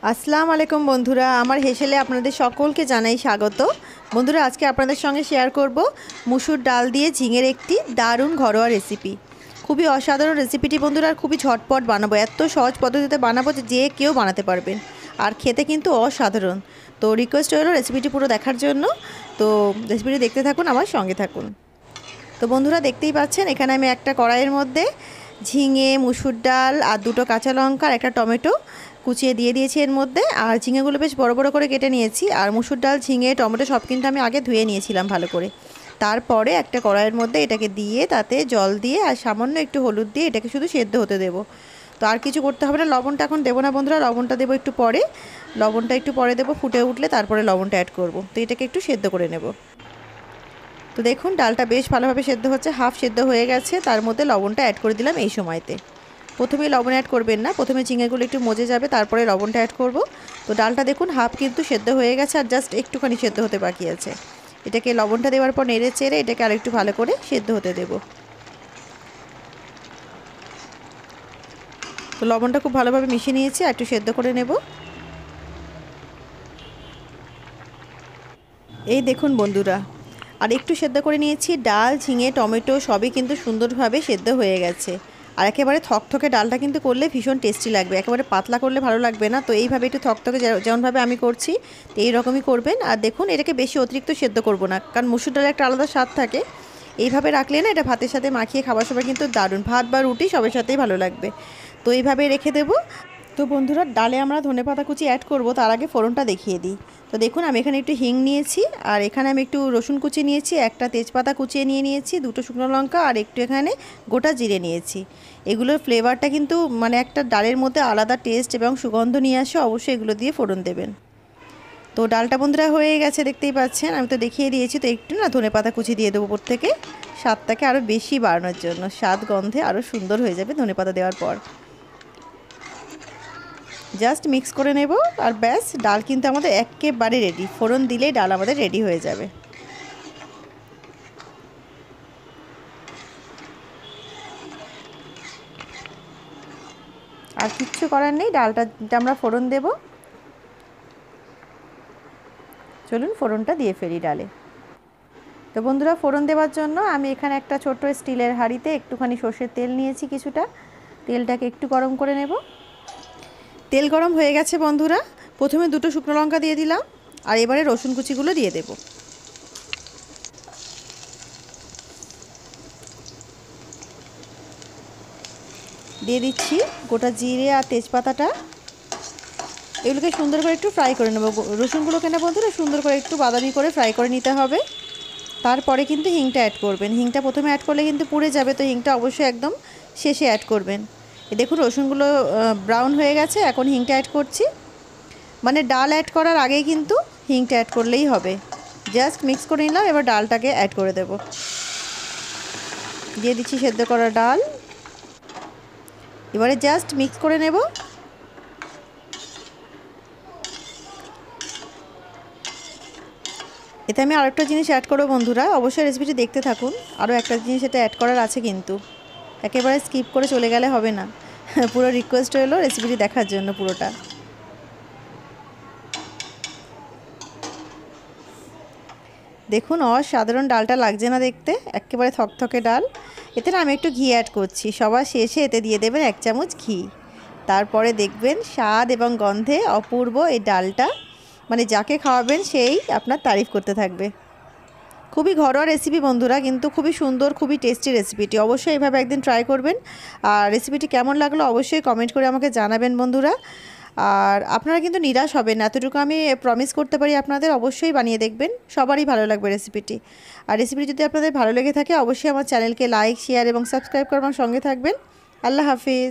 আসসালামু আলাইকুম বন্ধুরা, আমার হেসেলে আপনাদের সকলকে জানাই স্বাগত। বন্ধুরা, আজকে আপনাদের সঙ্গে শেয়ার করব মুসুর ডাল দিয়ে ঝিঙের একটি দারুণ ঘরোয়া রেসিপি। খুবই অসাধারণ রেসিপিটি বন্ধুরা, আর খুবই ঝটপট বানাবো। এত সহজ পদ্ধতিতে বানাবো যে কেউ বানাতে পারবেন, আর খেতে কিন্তু অসাধারণ। তো রিকোয়েস্ট রইল রেসিপিটি পুরো দেখার জন্য। তো রেসিপিটি দেখতে থাকুন, আমার সঙ্গে থাকুন। তো বন্ধুরা, দেখতেই পাচ্ছেন এখানে আমি একটা কড়াইয়ের মধ্যে ঝিঙে, মুসুর ডাল আর দুটো কাঁচা লঙ্কা আর একটা টমেটো কুচিয়ে দিয়ে দিয়েছি এর মধ্যে। আর ঝিঙেগুলো বেশ বড় বড় করে কেটে নিয়েছি। আর মুসুর ডাল, ঝিঙে, টমেটো সব কিন্তু আমি আগে ধুয়ে নিয়েছিলাম ভালো করে। তারপরে একটা কড়াইয়ের মধ্যে এটাকে দিয়ে তাতে জল দিয়ে আর সামান্য একটু হলুদ দিয়ে এটাকে শুধু সেদ্ধ হতে দেবো। তো আর কিছু করতে হবে না। লবণটা এখন দেবো না বন্ধুরা, লবণটা দেবো একটু পরে। লবণটা একটু পরে দেবো, ফুটে উঠলে তারপরে লবণটা অ্যাড করব। তো এটাকে একটু সেদ্ধ করে নেব। তো দেখুন ডালটা বেশ ভালোভাবে সেদ্ধ হচ্ছে, হাফ সেদ্ধ হয়ে গেছে। তার মধ্যে লবণটা অ্যাড করে দিলাম এই সময়তে। প্রথমেই লবণ অ্যাড করবেন না, প্রথমে ঝিঙেগুলো একটু মজে যাবে, তারপরে লবণটা অ্যাড করব। তো ডালটা দেখুন হাফ কিন্তু সেদ্ধ হয়ে গেছে, আর জাস্ট একটুখানি সেদ্ধ হতে বাকি আছে। এটাকে লবণটা দেওয়ার পর নেড়ে চেড়ে এটাকে আরেকটু ভালো করে সেদ্ধ হতে দেব। তো লবণটা খুব ভালোভাবে মিশিয়ে নিয়েছি, আর একটু সেদ্ধ করে নেব। এই দেখুন বন্ধুরা, আর একটু সেদ্ধ করে নিয়েছি। ডাল, ঝিঙে, টমেটো সবই কিন্তু সুন্দরভাবে সেদ্ধ হয়ে গেছে। আর একেবারে থকথকে ডালটা কিন্তু করলে ভীষণ টেস্টি লাগবে, একেবারে পাতলা করলে ভালো লাগবে না। তো এইভাবে একটু থকথকে যেমনভাবে আমি করছি তো এইরকমই করবেন। আর দেখুন এটাকে বেশি অতিরিক্ত সেদ্ধ করব না, কারণ মুসুর ডালের একটা আলাদা স্বাদ থাকে। এইভাবে রাখলে না এটা ভাতের সাথে মাখিয়ে খাবার সময় কিন্তু দারুণ, ভাত বা রুটি সবের সাথেই ভালো লাগবে। তো এইভাবে রেখে দেবো। তো বন্ধুরা, ডালে আমরা ধনেপাতা কুচি অ্যাড করব, তার আগে ফোড়নটা দেখিয়ে দিই। তো দেখুন আমি এখানে একটু হিং নিয়েছি, আর এখানে আমি একটু রসুন কুচি নিয়েছি, একটা তেজপাতা কুচিয়ে নিয়েছি, দুটো শুকনো লঙ্কা আর একটু এখানে গোটা জিরে নিয়েছি। এগুলোর ফ্লেভারটা কিন্তু মানে একটা ডালের মধ্যে আলাদা টেস্ট এবং সুগন্ধ নিয়ে আসে। অবশ্যই এগুলো দিয়ে ফোড়ন দেবেন। তো ডালটা বন্ধুরা হয়ে গেছে, দেখতেই পাচ্ছেন, আমি তো দেখিয়ে দিয়েছি। তো একটু না ধনেপাতা কুচি দিয়ে দেবো উপর থেকে, স্বাদটাকে আরও বেশি বাড়ানোর জন্য। স্বাদ গন্ধে আরও সুন্দর হয়ে যাবে ধনেপাতা দেওয়ার পর। জাস্ট মিক্স করে নেব, আর ব্যাস, ডাল কিন্তু আমাদের একেবারে রেডি। ফোড়ন দিলেই ডাল আমাদের রেডি হয়ে যাবে। আর কিচ্ছু করার নেই, ডালটা আমরা ফোড়ন দেব। চলুন ফোড়নটা দিয়ে ফেলি ডালে। তো বন্ধুরা, ফোড়ন দেওয়ার জন্য আমি এখানে একটা ছোট্ট স্টিলের হাঁড়িতে একটুখানি সর্ষের তেল নিয়েছি কিছুটা। তেলটাকে একটু গরম করে নেব। তেল গরম হয়ে গেছে বন্ধুরা, প্রথমে দুটো শুকনো লঙ্কা দিয়ে দিলাম, আর এবারে রসুন কুচিগুলো দিয়ে দেব। দিয়ে দিচ্ছি গোটা জিরে আর তেজপাতাটা। এগুলোকে সুন্দর করে একটু ফ্রাই করে নেব। রসুনগুলোকে না বন্ধুরা সুন্দর করে একটু বাদামি করে ফ্রাই করে নিতে হবে। তারপরে কিন্তু হিংটা অ্যাড করবেন। হিংটা প্রথমে অ্যাড করলে কিন্তু পুড়ে যাবে, তো হিংটা অবশ্যই একদম শেষে অ্যাড করবেন। দেখুন রসুনগুলো ব্রাউন হয়ে গেছে, এখন হিংটা অ্যাড করছি। মানে ডাল অ্যাড করার আগেই কিন্তু হিংটা অ্যাড করলেই হবে। জাস্ট মিক্স করে নিলাম, এবার ডালটাকে অ্যাড করে দেব। দিয়ে দিচ্ছি সেদ্ধ করা ডাল। এবারে জাস্ট মিক্স করে নেব। এতে আমি আরেকটা জিনিস অ্যাড করবো বন্ধুরা, অবশ্যই রেসিপিটি দেখতে থাকুন। আরও একটা জিনিস এটা অ্যাড করার আছে, কিন্তু একেবারে স্কিপ করে চলে গেলে হবে না। পুরো রিকোয়েস্ট রইল রেসিপিটি দেখার জন্য পুরোটা। দেখুন অসাধারণ ডালটা লাগছে না দেখতে, একেবারে থকথকে ডাল। এতে না আমি একটু ঘি অ্যাড করছি। সবার শেষে এতে দিয়ে দেবেন 1 চামচ ঘি। তারপরে দেখবেন স্বাদ এবং গন্ধে অপূর্ব এই ডালটা। মানে যাকে খাওয়াবেন সেই আপনার তারিফ করতে থাকবে। খুবই ঘরোয়া রেসিপি বন্ধুরা, কিন্তু খুবই সুন্দর, খুবই টেস্টি রেসিপিটি। অবশ্যই এইভাবে একদিন ট্রাই করবেন। আর রেসিপিটি কেমন লাগলো অবশ্যই কমেন্ট করে আমাকে জানাবেন বন্ধুরা। আর আপনারা কিন্তু নিরাশ হবেন, এতটুকু আমি প্রমিস করতে পারি আপনাদের। অবশ্যই বানিয়ে দেখবেন, সবারই ভালো লাগবে রেসিপিটি। আর রেসিপিটি যদি আপনাদের ভালো লেগে থাকে অবশ্যই আমার চ্যানেলকে লাইক, শেয়ার এবং সাবস্ক্রাইব করে আমার সঙ্গে থাকবেন। আল্লাহ হাফিজ।